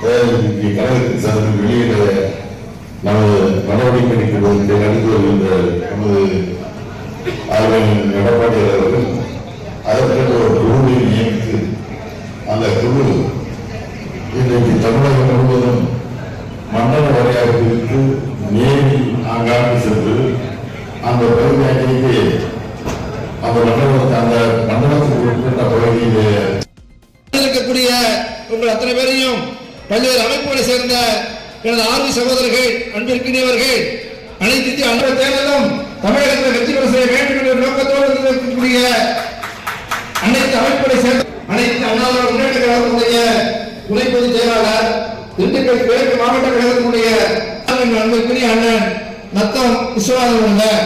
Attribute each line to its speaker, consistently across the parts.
Speaker 1: கழகத்தின் சார்பில் வெளியிட நமது நடவடிக்கை எடுப்பதற்கு நடந்து வருகின்ற நமது ஆளுநர் எடப்பாடி அவர்கள் அதற்கு ஒரு குழுவை நியமித்து அந்த குழு இன்றைக்கு தமிழகம் முழுவதும் மண்டல வரையாக பிரித்து நேரில் ஆங்காங்கு சென்று அந்த பகுதியை அந்த மண்டலத்துக்கு உட்பட்ட பகுதியிலே
Speaker 2: இருக்கக்கூடிய உங்கள் அத்தனை பேரையும் பல்வேறு அமைப்புகளை சேர்ந்த எனது ஆர்வி சகோதரர்கள் அன்பிற்கினியவர்கள் அனைத்து இந்திய அன்பு தேர்தலும் தமிழகத்தில் வெற்றி பெற செய்ய வேண்டும் என்ற நோக்கத்தோடு இருக்கக்கூடிய அனைத்து அமைப்புகளை சேர்ந்த அனைத்து அண்ணா முன்னேற்ற கழகத்தினுடைய துணை பொதுச் செயலாளர், திண்டுக்கல் கிழக்கு மாவட்ட கழகத்தினுடைய அன்பிற்கினிய அண்ணன் நத்தம் விஸ்வநாதன்,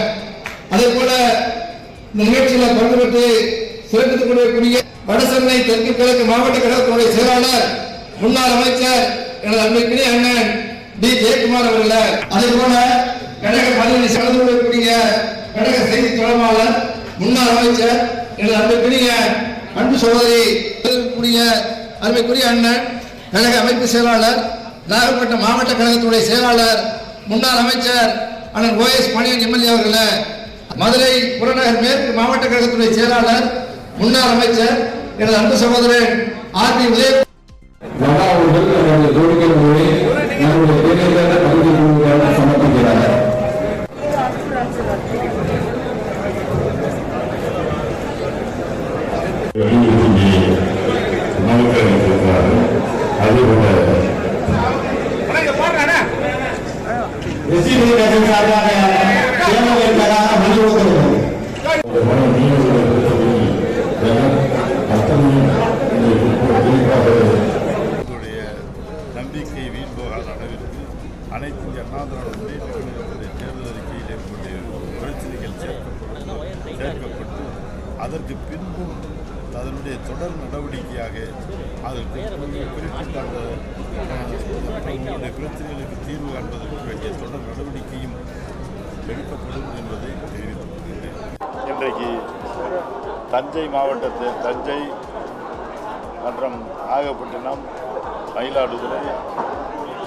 Speaker 2: அதே போல இந்த நிகழ்ச்சியில் பங்கு பெற்று சிறப்பித்துக் கொண்டிருக்கக்கூடிய வடசென்னை தெற்கு கிழக்கு மாவட்ட கழகத்தினுடைய செயலாளர் முன்னாள் அமைச்சர் எனது அன்பிற்கினிய அண்ணன் டி ஜெயக்குமார் அவர்கள், அதே போல கழக பதவி கலந்து கொள்ளக்கூடிய கழக செய்தி தொடர்பாளர் முன்னாள் அமைச்சர் எனது அன்பிற்கினிய அன்பு சகோதரி அருமைக்குரிய அண்ணன் கழக அமைப்பு செயலாளர், நாகப்பட்டினம் மாவட்ட கழகத்துடைய செயலாளர் முன்னாள் அமைச்சர் அண்ணன் OS மணியன் எம்எல்ஏ அவர்கள், மதுரை புறநகர் மேற்கு மாவட்ட கழகத்துடைய செயலாளர் முன்னாள் அமைச்சர் எனது அன்பு சகோதரன் ஆர்பி உதய சமர்ப்பிக்கிறார்.
Speaker 1: அதேபோல
Speaker 3: நம்பிக்கை வீண் போகாத அளவிற்கு அனைத்து இந்திய அண்ணா திராவிட முன்னேற்ற கழகத்துடைய தேர்தல் அறிக்கையில் ஏற்பட்ட பிரச்சனைகள் சேர்க்கப்பட்டு அதற்கு பின்பும் அதனுடைய தொடர் நடவடிக்கையாக அதற்கு குறிப்பிட்ட அந்த பிரச்சனைகளுக்கு தீர்வு காண்பதற்கு வேண்டிய தொடர் நடவடிக்கையும் எடுக்கப்படும் என்பதை தெரிவித்துக் கொள்கிறேன். இன்றைக்கு தஞ்சை மாவட்டத்தில் தஞ்சை மற்றும் நாகப்பட்டினம், மயிலாடுதுறை,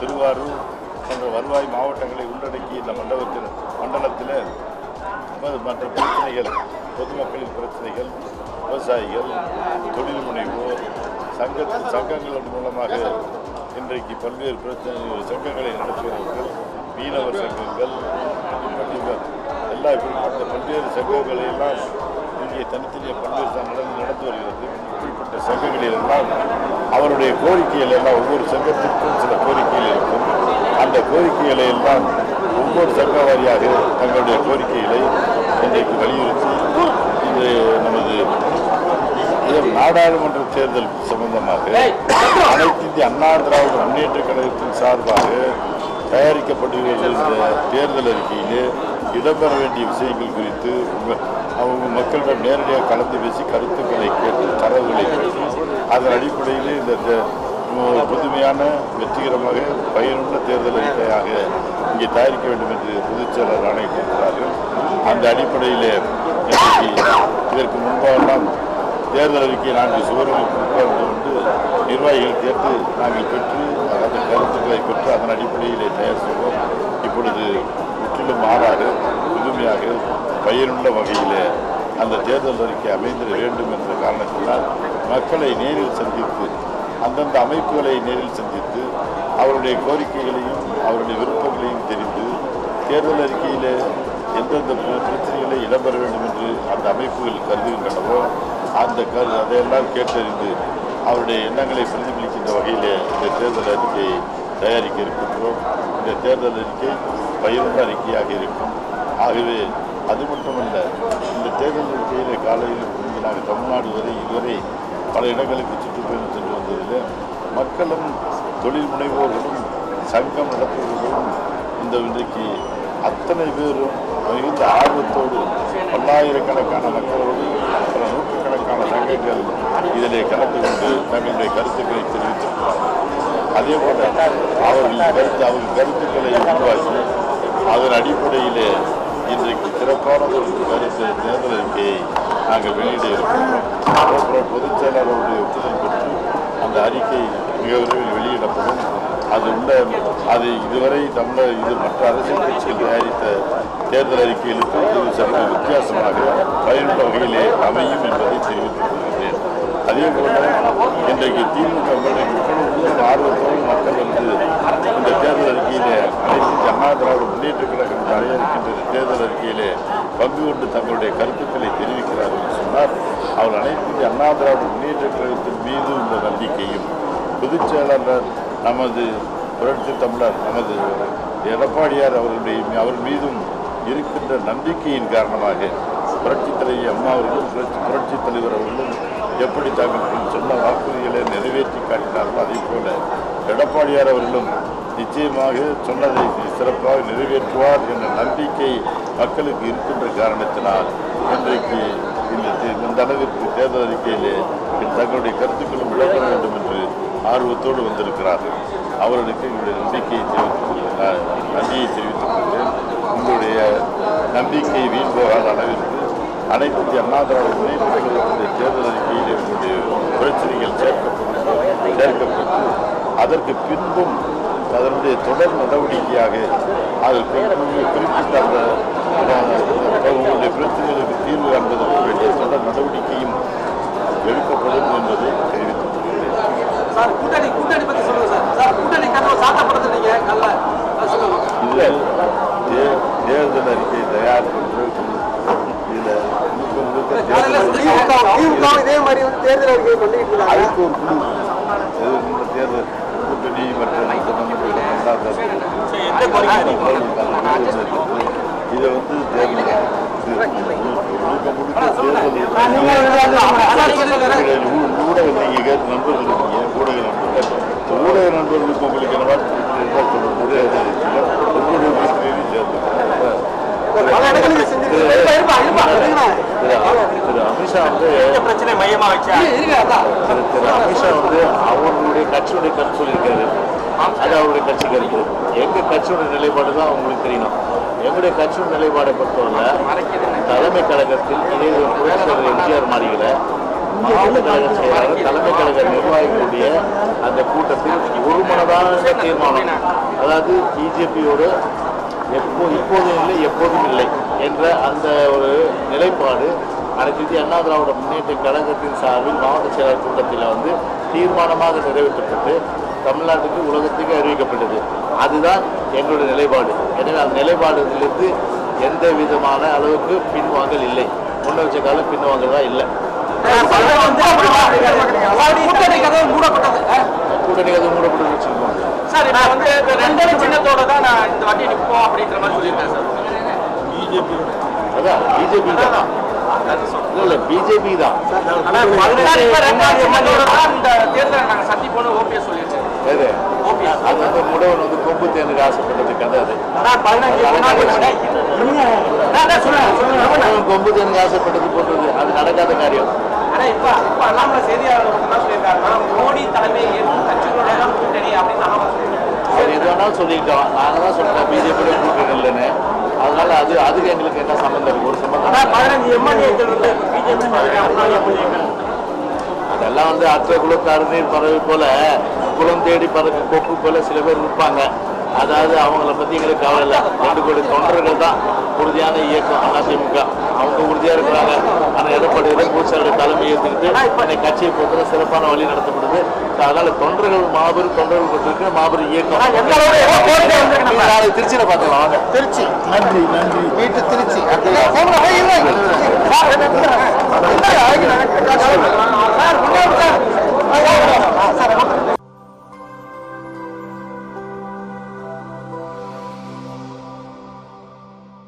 Speaker 3: திருவாரூர் போன்ற வருவாய் மாவட்டங்களை உள்ளடக்கி இந்த மண்டலத்தில் மற்ற பிரச்சனைகள், பொதுமக்களின் பிரச்சனைகள், விவசாயிகள், தொழில் முனைவோர் சங்கங்கள் மூலமாக இன்றைக்கு பல்வேறு சங்கங்களை நடத்துகிறவர்கள், மீனவர் சங்கங்கள், எல்லா இப்படிப்பட்ட பல்வேறு சங்கங்களை எல்லாம் இங்கே தனித்தனியாக பல்வேறு நடந்து வருகிறது. இப்படிப்பட்ட சங்கங்களில் எல்லாம் அவருடைய கோரிக்கைகள் எல்லாம் ஒவ்வொரு சங்கத்திற்கும் சில கோரிக்கைகள் இருக்கும். அந்த கோரிக்கைகளை எல்லாம் ஒவ்வொரு சங்க வாரியாக தங்களுடைய கோரிக்கைகளை இன்றைக்கு வலியுறுத்தி இது நமது நாடாளுமன்ற தேர்தல் சம்பந்தமாக அனைத்து இந்திய அண்ணா திராவிட முன்னேற்ற கழகத்தின் சார்பாக தயாரிக்கப்பட்டுள்ள தேர்தல் அறிக்கையிலே இடம்பெற வேண்டிய விஷயங்கள் குறித்து அவங்க மக்களிடம் நேரடியாக கலந்து பேசி கருத்துக்களை கேட்டு தரவுகளை கேட்டு அதன் அடிப்படையில் இந்த புதுமையான வெற்றிகரமாக பயனுள்ள தேர்தல் அறிக்கையாக இங்கே தயாரிக்க வேண்டும் என்று பொதுச் செயலாளர் ஆணையிட்டிருக்கிறார்கள். அந்த அடிப்படையில் இதற்கு முன்பாகலாம் தேர்தல் அறிக்கை 4 சுவர்களுக்கு உட்கார்ந்து கொண்டு நிர்வாகிகள் கேட்டு நாங்கள் பெற்று அதன் கருத்துக்களை பெற்று அதன் அடிப்படையிலே தயார் செய்வோம். இப்பொழுது முற்றிலும் மாறாக புதுமையாக பயனுள்ள வகையில் அந்த தேர்தல் அறிக்கை அமைந்திட வேண்டும் என்ற காரணத்தினால் மக்களை நேரில் சந்தித்து அந்தந்த அமைப்புகளை நேரில் சந்தித்து அவருடைய கோரிக்கைகளையும் அவருடைய விருப்பங்களையும் தெரிந்து தேர்தல் அறிக்கையில் எந்தெந்த பிரச்சனைகளை இடம்பெற வேண்டும் என்று அந்த அமைப்புகள் கருதுகின்றனவோ அதையெல்லாம் கேட்டறிந்து அவருடைய எண்ணங்களை பிரதிபலிக்கின்ற வகையில் இந்த தேர்தல் அறிக்கையை தயாரிக்க இருக்கின்றோம். இந்த தேர்தல் அறிக்கை பயனுள்ள அறிக்கையாக இருக்கும். ஆகவே அது மட்டுமல்ல, இந்த தேர்தல் அறிக்கையில் காலையில் இருந்து நாங்கள் தமிழ்நாடு வரை இதுவரை பல இடங்களுக்கு சுற்றுப்பயணம் சென்று வந்ததில் மக்களும் தொழில் முனைவோர்களும் சங்கம் நடத்துவர்களும் இன்றைக்கு அத்தனை பேரும் மிகுந்த ஆர்வத்தோடு பல்லாயிரக்கணக்கான மக்களோடு பல நூற்றுக்கணக்கான சங்கங்கள் இதிலே கலந்து கொண்டு தங்களுடைய கருத்துக்களை தெரிவித்திருக்கிறார்கள். அதே போல அவர்கள் கருத்துக்களை உருவாக்கி அதன் அடிப்படையிலே இன்றைக்கு சிறப்பான ஒரு தேர்தல் அறிக்கையை நாங்கள் வெளியிட இருக்கின்றோம். பொதுச் செயலாளருடைய ஒப்புதல் பெற்று அந்த அறிக்கை மிக விரைவில் வெளியிடப்படும். அது இதுவரை மற்ற அரசியல் கட்சிகள் தயாரித்த தேர்தல் அறிக்கைகளுக்கு இது சற்று வித்தியாசமாக பயனுள்ள வகையிலே அமையும் என்பதை தெரிவித்துக் கொள்கிறேன். அதே போல இன்றைக்கு திமுக இன்னும் ஆர்வத்தோடு மக்கள் இந்த தேர்தல் அறிக்கையிலே அனைத்து அண்ணா திராவிட முன்னேற்ற கழகம் தயாரிக்கின்ற தேர்தல் அறிக்கையிலே பங்கு கொண்டு தங்களுடைய கருத்துக்களை தெரிவிக்கிறார்கள் சொன்னார். அவர் அனைத்து அண்ணா திராவிட முன்னேற்ற கழகத்தின் மீது உள்ள நம்பிக்கையும் பொதுச் செயலாளர் நமது புரட்சி தமிழர் நமது எடப்பாடியார் அவர் மீதும் இருக்கின்ற நம்பிக்கையின் காரணமாக புரட்சித் தலைவி அம்மா அவர்களும் புரட்சித் தலைவர் அவர்களும் எப்படி தாங்கள் சொன்ன வாக்குறுதிகளை நிறைவேற்றி காட்டினார்கள், அதே போல எடப்பாடியார் அவர்களும் நிச்சயமாக சொன்னதை சிறப்பாக நிறைவேற்றுவார் என்ற நம்பிக்கை மக்களுக்கு இருக்கின்ற காரணத்தினால் இன்றைக்கு இந்த அளவிற்கு தேர்தல் அறிக்கையிலே தங்களுடைய கருத்துக்களும் விளக்க வேண்டும் என்று ஆர்வத்தோடு வந்திருக்கிறார்கள். அவர்களுக்கு எங்களுடைய நம்பிக்கையை நன்றியை தெரிவித்துக் கொள்கிறேன். உங்களுடைய நம்பிக்கை வீண் போகாத அளவிற்கு அனைத்து அண்ணா திராவிட முன்னேற்ற கழகத்தினுடைய தேர்தல் அறிக்கையில் எங்களுடைய பிரச்சனைகள் சேர்க்கப்பட்டு அதற்கு பின்பும் அதனுடைய தொடர் நடவடிக்கையாக அதற்கு குறிப்பிட்ட உங்களுடைய பிரச்சனைகளுக்கு தீர்வு காண்பதற்கு வேண்டிய தொடர் நடவடிக்கையும் எடுக்கப்படும் என்பதை தெரிவித்துக் கொள்கிறேன். தேர்தல் அறிக்கை தயார்
Speaker 4: இதே மாதிரி தேர்தல் அறிக்கையை பண்ணிட்டு
Speaker 3: தேர்தல் கூட்டணி மற்ற இதை ஊடக நண்பர்களுக்கு உங்களுக்கு அமித்ஷா பிரச்சனை மையமா வச்சா அமித்ஷா அவர்களுடைய கட்சியுடைய கருத்து சொல்லியிருக்காரு. அது அவருடைய கட்சி கருத்து. எங்க கட்சியோட நிலைப்பாடு தான் அவங்களுக்கு தெரியணும். எங்களுடைய கட்சியோட நிலைப்பாடை பொறுத்தவரை தலைமை கழகத்தில் இதே புரட்சியாளர் எம்ஜிஆர் மாளிகையில மாவட்ட கழக செயலாளர் தலைமை கழக நிர்வாகிகளுடைய அந்த கூட்டத்தில் ஒரு மனதான தீர்மானம், அதாவது பிஜேபியோடு இப்போதும் இல்லை எப்போதும் இல்லை என்ற அந்த ஒரு நிலைப்பாடு அனைத்து அண்ணா திராவிட முன்னேற்ற கழகத்தின் சார்பில் மாவட்ட செயலாளர் கூட்டத்தில் தீர்மானமாக நிறைவேற்றப்பட்டு தமிழ்நாட்டுக்கு உலகத்துக்கு அறிவிக்கப்பட்டது. அதுதான் எங்களுடைய நிலைப்பாடு. எனவே அந்த நிலைப்பாடுகளிலிருந்து எந்த விதமான அளவுக்கு பின்வாங்கல் இல்லை. முன்ன வச்ச காலம் பின்வாங்கல் தான் இல்லை. கூட்டணி கதவு மூடப்பட்டு வச்சிருக்கோம் சார். சின்னத்தோட தான் நான் இந்த வாட்டி நிற்போம் அப்படின்ற மாதிரி சொல்லியிருக்கேன் சார். பிஜேபி அதான் பிஜேபி தான் இல்ல பிஜேபி தான். இந்த தேர்தலை நாங்கள் சந்திப்போம்னு ஓபிஎஸ் சொல்லியிருக்கேன். அது முடவன் கொம்பு தேனுக்கு ஆசைப்பட்டது கதை. அது கொம்பு தேனுக்கு ஆசைப்பட்டது போன்றது. அது நடக்காத காரியம். ஆனா இப்ப அண்ணாமலை செய்தியாளர் சொல்லியிருக்காங்க, மோடி தலைமையில் கட்சிகளுடைய கூட்டணி அப்படின்னு எது வேணாலும் சொல்லிட்டோம். நாங்க தான் சொல்றோம் பிஜேபியோட கூட்டணி இல்லைன்னு. அதனால அதுக்கு எங்களுக்கு என்ன சம்பந்தம் இருக்கு? ஒரு சம்பந்தம். அதெல்லாம் அற்ற குலத்தாருநீர் பறவை போல குளம் தேடி பறக்க கொக்கு போல சில பேர் இருப்பாங்க. அதாவது அவங்கள பத்தி எங்களுக்கு கவலை இல்லை. 2 கோடி தொண்டர்கள் தான் உறுதியான இயக்கம் அதிமுக. அவங்க உறுதியா இருக்கிறாங்க. ஆனா எடப்பாடி பூசாருடைய தலைமை ஏற்றுக்கிட்டு கட்சியை பொறுத்தவரை சிறப்பான வழி நடத்தப்படுது. அதனால தொண்டர்கள் மாபெரும் தொண்டர்கள் கொண்டிருக்கிற மாபெரும் இயக்கம். திருச்சியில பார்க்கலாம் வாங்க. திருச்சி நன்றி வீட்டு திருச்சி